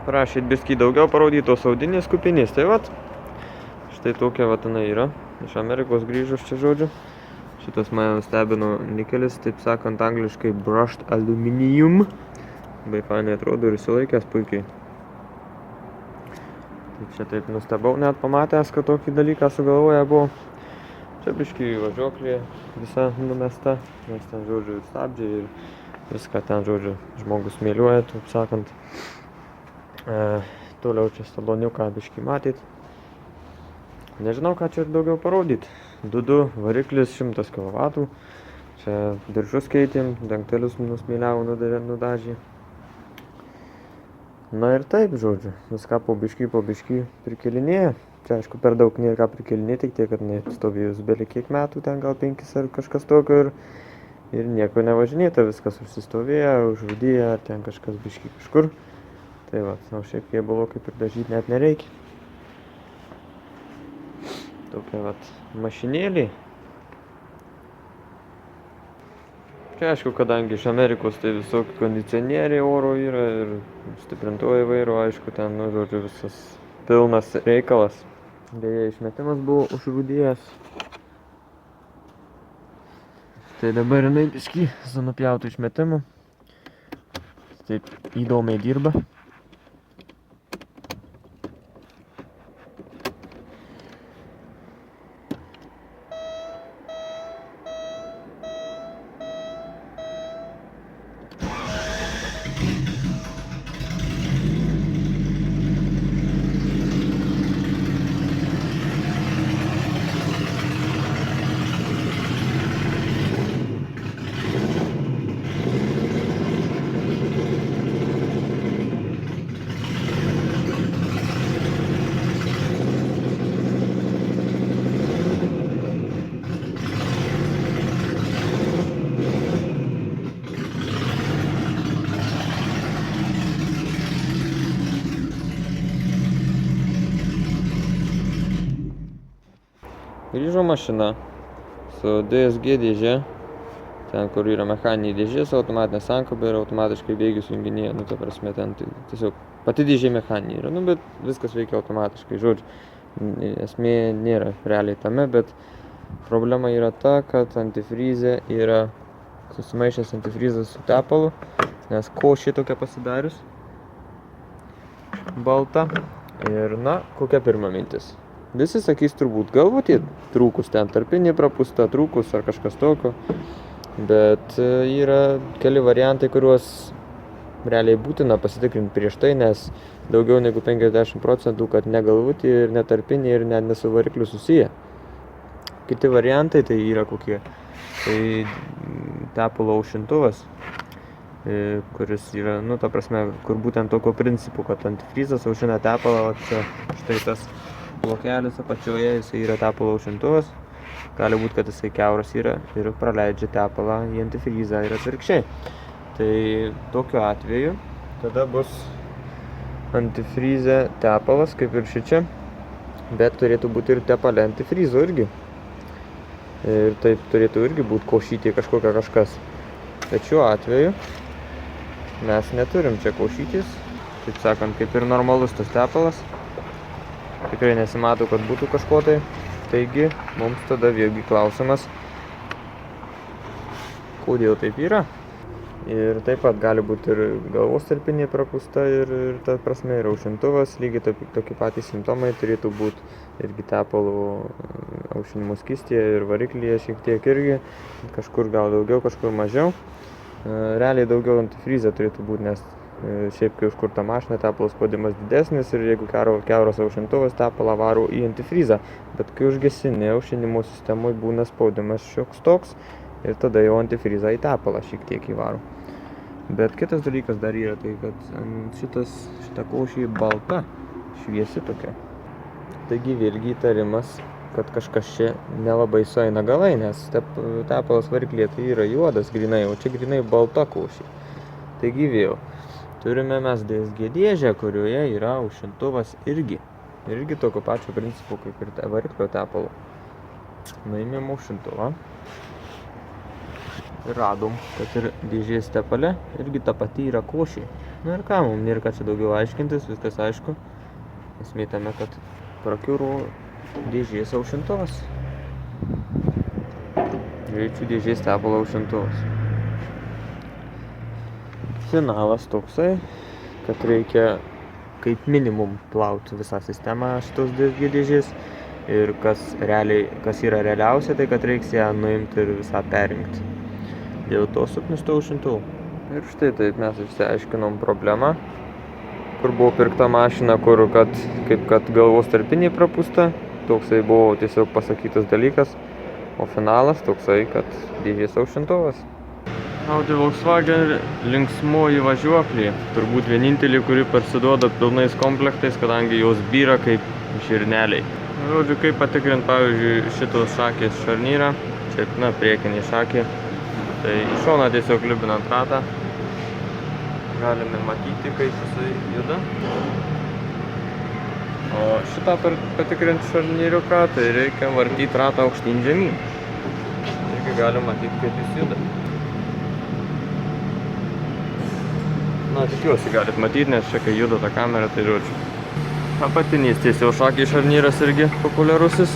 Prašyt biskį daugiau parodyti tos audinės kupinės. Tai vat, štai tokia vat jinai yra. Iš Amerikos grįžus čia žodžiu. Šitas mane nustebino nikelis, taip sakant angliškai brushed aluminium. Labai fainai atrodo ir išsilaikęs puikiai. Tai čia taip nustebau net pamatęs, kad tokį dalyką sugalvoja buvo. Čia biškį važiuoklė visa numesta, nes ten žodžiu stabdžiai ir viską ten žodžiu žmogus mėliuoja, taip sakant. Toliau čia saloniuką biškį matyt. Nežinau, ką čia ir daugiau parodyt. 2.2 variklis 100 kW. Čia diržus keitėm, dangtelius nusmėliavo, nudažė. Na ir taip, žodžiu, viską po biškį prikelinėja. Čia aišku per daug nėra ką prikelinėti, tik tiek, kad stovėjus beli kiek metų, ten gal 5 ar kažkas tokio ir nieko nevažinėta, viskas užsistovėja, užrūdyja, ar ten kažkas biškį kažkur. Tai va, o šiaip kėbulo kaip ir dažyti net nereikia. Tokia vat mašinėlė. Čia aišku, kadangi iš Amerikos tai visokie kondicionieriai oro yra ir stiprintojai vairo, aišku, ten, nu, žodžiu, visas pilnas reikalas. Beje, išmetimas buvo užrūdėjęs. Tai dabar jinai biškį su nupjautu išmetimu. Taip įdomiai dirba. Grįžo mašina su DSG dėžė, ten kur yra mechaninė dėžė su automatinė sankaba ir automatiškai bėgius junginėja, nu ta prasme ten tiesiog pati dėžė mechaninė yra, nu bet viskas veikia automatiškai, žodžiu, esmė nėra realiai tame, bet problema yra ta, kad antifrizė yra susimaišęs antifrizas su tepalu, nes košė tokia pasidarius, balta ir na, kokia pirma mintis. Visi sakys turbūt, galbūt trūkus ten tarpinė prapusta, trūkus ar kažkas tokio, bet yra keli variantai, kuriuos realiai būtina pasitikrinti prieš tai, nes daugiau negu 50%, kad ne galvutė ir ne tarpinė ir net ne su varikliu susiję. Kiti variantai tai yra kokie, tai tepalo aušintuvas, kuris yra, nu ta prasme, kur būtent tokio principu, kad antifrizas aušina tepalą, čia štai tas blokelis apačioje, jisai yra tepalo aušintuvas, gali būti, kad jisai kiauras yra ir praleidžia tepalą į antifrizą ir atvirkščiai. Tai tokiu atveju tada bus antifrizė tepalas, kaip ir šičia, bet turėtų būti ir tepalė antifrizo irgi. Ir taip turėtų irgi būti košytė kažkokia kažkas. Bet šiuo atveju mes neturim čia košytės, taip sakant, kaip ir normalus tas tepalas. Tikrai nesimato, kad būtų kažko tai. Taigi, mums tada vėlgi klausimas, kodėl taip yra. Ir taip pat gali būti ir galvos tarpinė prapusta ir ta prasme ir aušintuvas. Lygiai tokie patys simptomai turėtų būti irgi tepalo aušinimo skystyje ir variklyje šiek tiek irgi. Kažkur gal daugiau, kažkur mažiau. Realiai daugiau antifrizė turėtų būti, nes šiaip kai užkurta mašina, tepalo spaudimas didesnis ir jeigu kiauras aušintuvas tepalą varo į antifrizą. Bet kai užgesini, aušinimo sistemoje būna spaudimas šioks toks ir tada jau antifrizą į tepalą šiek tiek įvaro. Bet kitas dalykas dar yra tai, kad šita košė balta, šviesi tokia. Taigi vėlgi įtarimas, kad kažkas čia nelabai sueina galai, nes tepalas variklyje tai yra juodas grinai, o čia grinai balta košė. Taigi vėl. Turime mes DSG dėžę, kurioje yra aušintuvas irgi tokio pačio principo kaip ir variklio tepalo. Nuėmėm aušintuvą ir radom, kad ir dėžės tepale irgi ta pati yra košė. Na ir ką, mums nėra ką čia daugiau aiškintis, viskas aišku. Esmė tame, kad prakiuro dėžės aušintuvas. Greičių dėžės tepalo aušintuvas. Finalas toksai, kad reikia kaip minimum plauti visą sistemą šitos dėžės. Ir kas yra realiausia, tai kad reiks ją nuimti ir visą perrinkti. Dėl to suknisto aušintuvų. Ir štai taip mes išsiaiškinom problemą, kur buvo pirkta mašina, kad galvos tarpiniai prapūsta. Toksai buvo tiesiog pasakytas dalykas, o finalas toksai, kad dėžės aušintuvas. Audi Volkswagen linksmoji važiuoklė, turbūt vienintelė, kuri parsiduoda pilnais komplektais, kadangi jos byra kaip žirneliai. Žodžiu, kaip patikrinti, pavyzdžiui, šitos šakės šarnyrą, čia, priekinė šakė, tai į šoną tiesiog liubinant ratą, galime matyti, kaip jisai juda. O šitą patikrinti šarnyriuką, tai reikia vartyti ratą aukštyn žemyn. Irgi galime matyti, kaip jis juda. Na, tikiuosi galit matyti, nes čia kai juda ta kamera, tai žodžiu. Apatinys tiesiog šakiai šarnyras irgi populiarusis.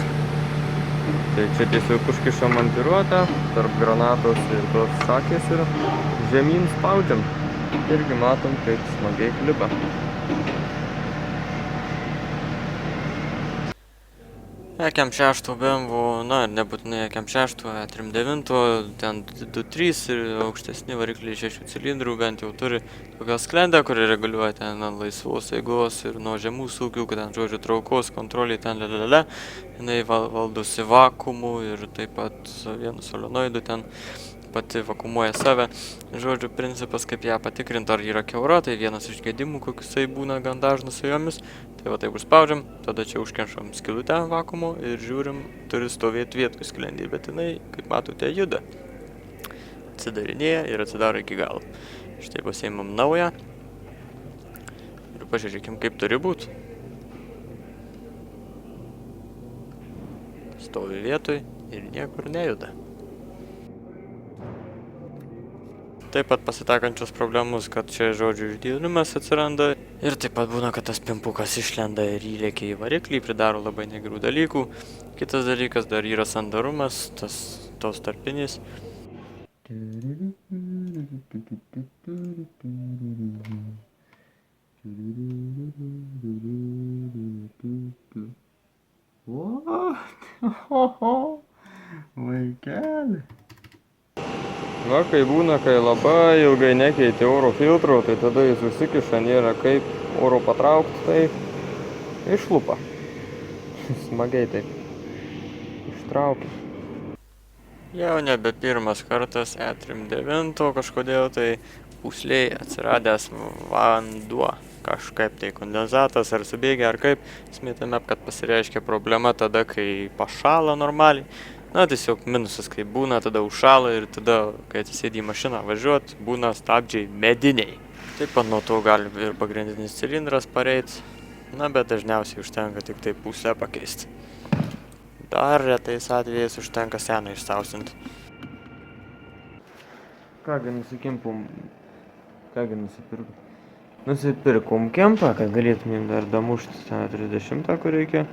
Tai čia tiesiog užkiša montiruotę, tarp granatos ir tos šakės ir žemyn spaudžiam. Irgi matom, kaip smagiai klipa. EKM6 BMW, na ir nebūtinai EKM6, E39, ten 2.3 ir aukštesni varikliai 6 cilindrų, bent jau turi tokią sklendę, kuri reguliuoja ten laisvos eigos ir nuo žemų sūkių, kad ten, žodžiu, traukos kontrolė ten lelelele. Jinai valdosi vakuumu ir taip pat vienu solenoidu ten pati vakuumuoja save. Žodžiu, principas, kaip ją patikrinti, ar yra kiaura, tai vienas iš gedimų, kokiusai būna gan dažnas su jomis. Tai va taip užspaudžiam, tada čia užkemšam skylutę vakuumo ir žiūrim, turi stovėti vietų sklendį, bet jinai, kaip matote, juda. Atsidarinėja ir atsidaro iki galo. Štai pasiimam naują ir pažiūrėkim, kaip turi būti. Stovi vietoj ir niekur nejuda. Taip pat pasitaikančios problemos, kad čia, žodžiu, išdėlimas atsiranda. Ir taip pat būna, kad tas pimpukas išlenda ir įlėkia į variklį, pridaro labai negerų dalykų. Kitas dalykas, dar yra sandarumas, tos tarpinis. Vaikeli. Va, kai būna, kai labai ilgai nekeiti oro filtro, tai tada jis užsikiša, nėra kaip oro patraukti, tai išlupa. Smagiai taip ištraukia. Jau nebe pirmas kartas E39 kažkodėl tai pūsliai atsiradęs vanduo. Kažkaip tai kondensatas ar subėgia ar kaip. Smitame, kad pasireiškia problema tada, kai pašąla normaliai. Na, tiesiog minusas, kai būna, tada užšąla ir tada, kai atsisėdi į mašiną važiuot, būna stabdžiai mediniai. Taip pat nuo to gali ir pagrindinis cilindras pareiti, na, bet dažniausiai užtenka tik tai pūslę pakeisti. Dar retais atvejais užtenka seną išsausinti. Kągi nusipirkom kempą, kad galėtumėm dar damušti tą 30, kur reikia.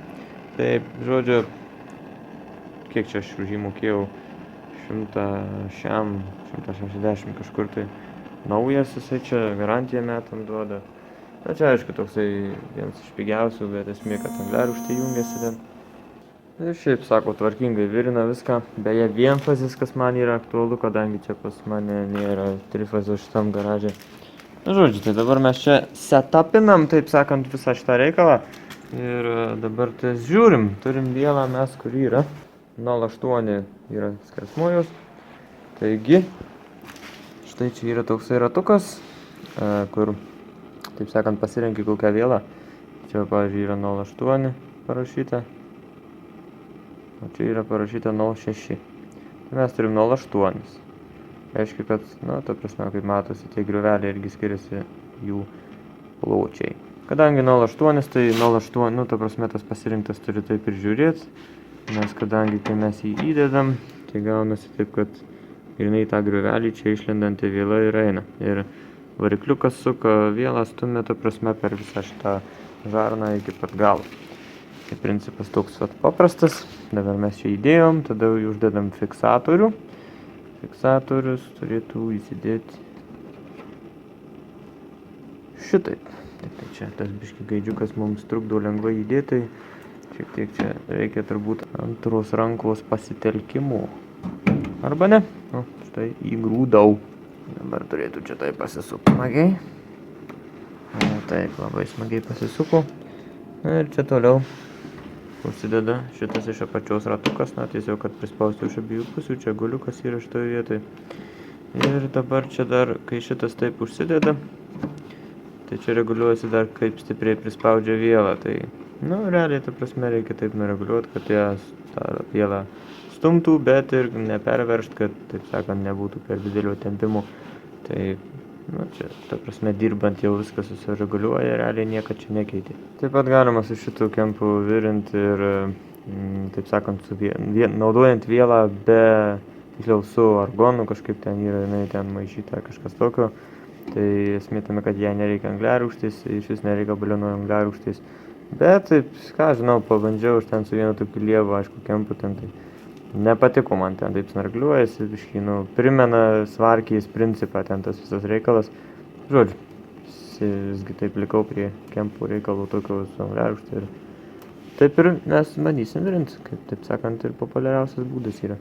Taip, žodžiu, kiek čia aš už jį mokėjau, 160 kažkur tai naujas jisai čia, garantiją metam duoda. Na čia aišku toksai vienas iš pigiausių, bet esmė, kad angliarūgštė jungiasi ten. Ir šiaip, sako, tvarkingai virina viską. Beje, vienfazis, kas man yra aktualu, kadangi čia pas mane nėra trifazio šitam garaže. Na žodžiu, tai dabar mes čia setupinam, taip sakant, visą šitą reikalą. Ir dabar ties žiūrim, turim vielą mes, kur yra. 0,8 yra skersmojos. Taigi, štai čia yra toksai ratukas, kur, taip sakant, pasirenki kokią vielą. Čia, pavyzdžiui, yra 0,8 parašyta. O čia yra parašyta 0,6. Tai mes turim 0,8. Reiškia, kad, na, ta prasme, kaip matosi, tie griuveliai irgi skiriasi jų pločiai. Kadangi 0,8, tai 0,8, nu, ta prasme, tas pasirinktas turi taip ir žiūrėti. Nes kadangi, kai mes jį įdedam, tai gaunasi taip, kad grinai tą griuvelį čia išlendantį viela ir eina. Ir varikliukas suka, vielą stumia, ta prasme, per visą šitą žarną iki pat galo. Tai principas toks vat paprastas. Dabar mes čia įdėjom, tada uždedam fiksatorių. Fiksatorius turėtų įsidėti šitaip. Tai čia tas biški gaidžiukas mums trukdo lengvai įdėti. Šiek tiek čia reikia turbūt antros rankos pasitelkimo. Arba ne. O, štai įgrūdau. Dabar turėtų čia taip pasisukti smagiai. Taip, labai smagiai pasisuko. Ir čia toliau užsideda šitas iš apačios ratukas, na tiesiog, kad prispausti iš abiejų pusių, čia guliukas yra šitoje vietoje. Ir dabar čia dar, kai šitas taip užsideda, tai čia reguliuojasi dar, kaip stipriai prispaudžia vielą. Tai, nu, realiai, ta prasme, reikia taip nureguliuoti, kad tą vielą stumtų, bet ir neperveršt, kad, taip sakant, nebūtų per didelio tempimo. Tai, nu, čia, ta prasme, dirbant jau viskas susireguliuoja, realiai nieko čia nekeitė. Taip pat galima su šitų kempų virinti ir, taip sakant, naudojant vielą tiksliau su argonu, kažkaip ten yra, jinai ten maišyta kažkas tokio. Tai esmė tame, kad jai nereikia angliarūgštės, iš vis nereikia balionų angliarūgštės. Bet, taip, ką žinau, pabandžiau aš ten su vienu tokiu lievu, aišku, kempu ten, tai nepatiko man ten, taip snargliuojasi, biškai, nu, primena svarkijais principą ten tas visas reikalas. Žodžiu, visgi taip likau prie kempų reikalų tokio su angliarūgšte ir taip ir mes bandysim virinti, kaip, taip sakant, ir populiariausias būdas yra.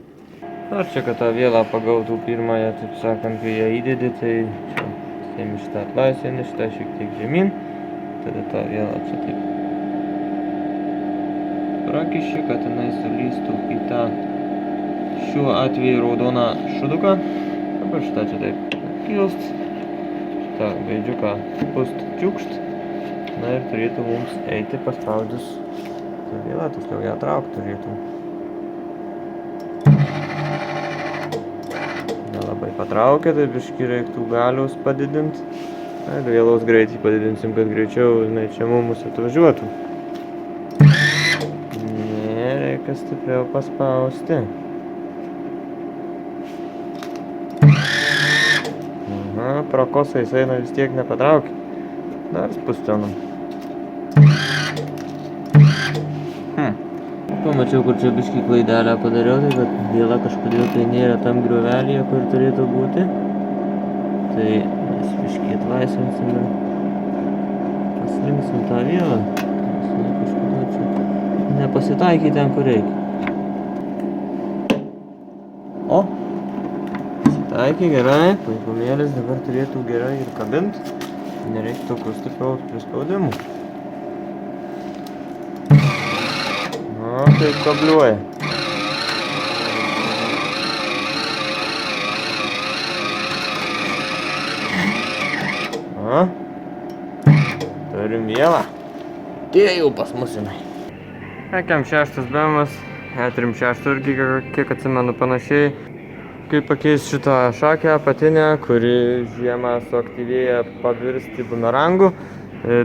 Ar čia, kad tą vielą pagautų pirmąją, taip sakant, kai ją įdedi, tai čia sėmi šitą atlaisvinį, šitą šiek tiek žemyn, tada tą vielą čia taip prakiši, kad jinai sulystų į tą šiuo atveju raudoną šuduką. Dabar šitą čia taip kilst, šitą gaidžiuką pust čiukšt. Na ir turėtų mums eiti paspaudus tą vielą, tiksliau ją traukti turėtų. Nelabai patraukia, tai biškį reiktų galios padidinti. Vielos greitį padidinsim, kad greičiau jinai čia mums atvažiuotų. Ne, reikia stipriau paspausti. Aha, pro kosą jis eina vis tiek nepatraukia. Dar spustelnam. Pamačiau, kur čia biškį klaidelę padariau, tai kad viela kažkodėl tai nėra tam griovelėje, kur turėtų būti. Tai mes biškį atlaisvinsim ir pasirinksim tą vielą. Kažkodėl čia nepasitaikė ten, kur reikia. O! Pasitaikė gerai, puikumėlis dabar turėtų gerai ir kabint. Nereikia tokio stipraus prispaudimų. O, taip kabliuoja. O, turim vielą. Atėjau pas mus jinai. Ekiam 6 BM'as, E36 irgi, kiek atsimenu, panašiai. Kaip pakeis šitą šakę apatinę, kuri žiemą suaktyvėja pavirsti bumerangu.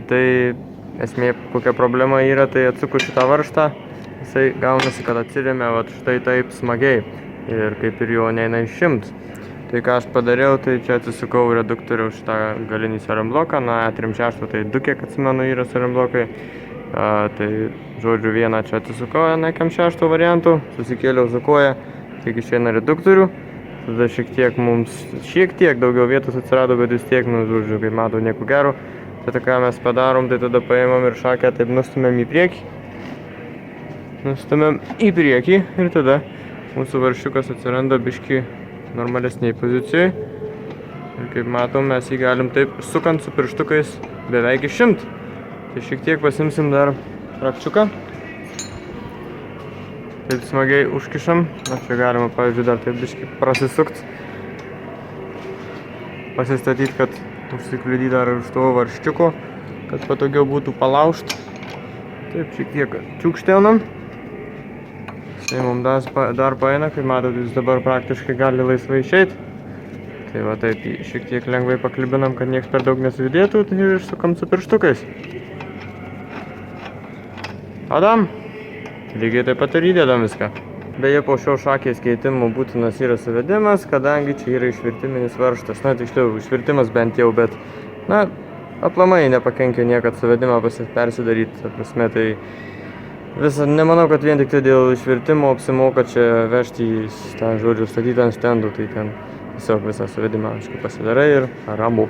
Tai esmė, kokia problema yra, tai atsukus šitą varžtą, jisai gaunasi, kad atsiremia vat štai taip smagiai ir kaip ir jo neina išimti. Tai ką aš padariau, tai čia atsisukau reduktoriaus šitą galinį serembloką, na E36 tai 2, kiek atsimenu, yra seremblokai. Tai žodžiu vieną čia atsisukau E6 variantų, susikėliau su koja, kiek išeina reduktorių. Tada šiek tiek daugiau vietos atsirado, bet vis tiek, nu, žodžiu, kaip matau, nieko gero. Tai ką mes padarom, tai tada paimam ir šakę taip nustumėm į priekį. Nustumėm į priekį ir tada mūsų varščiukas atsiranda biški normalesniai pozicijai. Ir kaip matom, mes jį galim taip sukant su pirštukais beveik išimt. Tai šiek tiek pasimsim dar rakčiuką. Taip smagiai užkišam. Na, čia galima, pavyzdžiui, dar taip biški prasisukt. Pasistatyti, kad užsikliudyt dar už to varščiuko, kad patogiau būtų palaužt. Taip, šiek tiek čiukštelnam. Tai mums dar paeina, kaip matot, jis dabar praktiškai gali laisvai išeit. Tai va taip, šiek tiek lengvai paklibinam, kad nieks per daug nesujudėtų, tai išsukam su pirštukais. Adam! Lygiai taip pat ir įdedam viską. Beje, po šio šakės keitimo būtinas yra suvedimas, kadangi čia yra išvirtiminis varžtas. Na, tiksliau, išvirtimas bent jau, bet, na, aplamai nepakenkia niekad suvedimą persidaryti. Ta prasme, tai nemanau, kad vien tik tai dėl išvirtimo apsimoka čia vežti į ten, žodžiu, statyti ant stendų, tai ten tiesiog visą suvedimą, aišku, pasidarai ir ramu.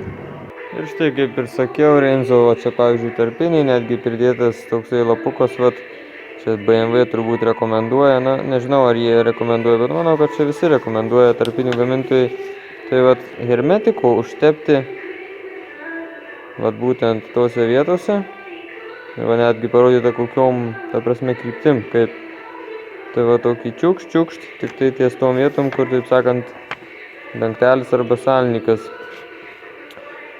Ir štai, kaip ir sakiau, Reinzo, čia, pavyzdžiui, tarpiniai, netgi pridėtas toksai lapukas, vat, čia BMW turbūt rekomenduoja, na, nežinau, ar jie rekomenduoja, bet manau, kad čia visi rekomenduoja tarpinių gamintojai. Tai vat hermetiko užtepti, vat būtent tose vietose. Ir va netgi parodyta kokiom, ta prasme, kryptim, kaip. Tai va tokį čiukšt, tik tai ties tom vietom, kur, taip sakant, dangtelis arba salnikas.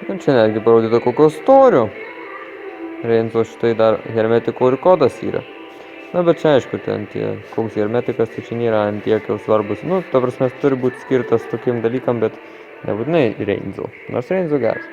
Ir čia netgi parodyta kokio storio. Reinzo štai dar hermetiko ir kodas yra. Na, bet čia aišku, ten tie, koks hermetikas, tai čia nėra ant tiek jau svarbus. Nu, ta prasme, turi būti skirtas tokiem dalykam, bet nebūtinai Reinzo. Nors Reinzo geras.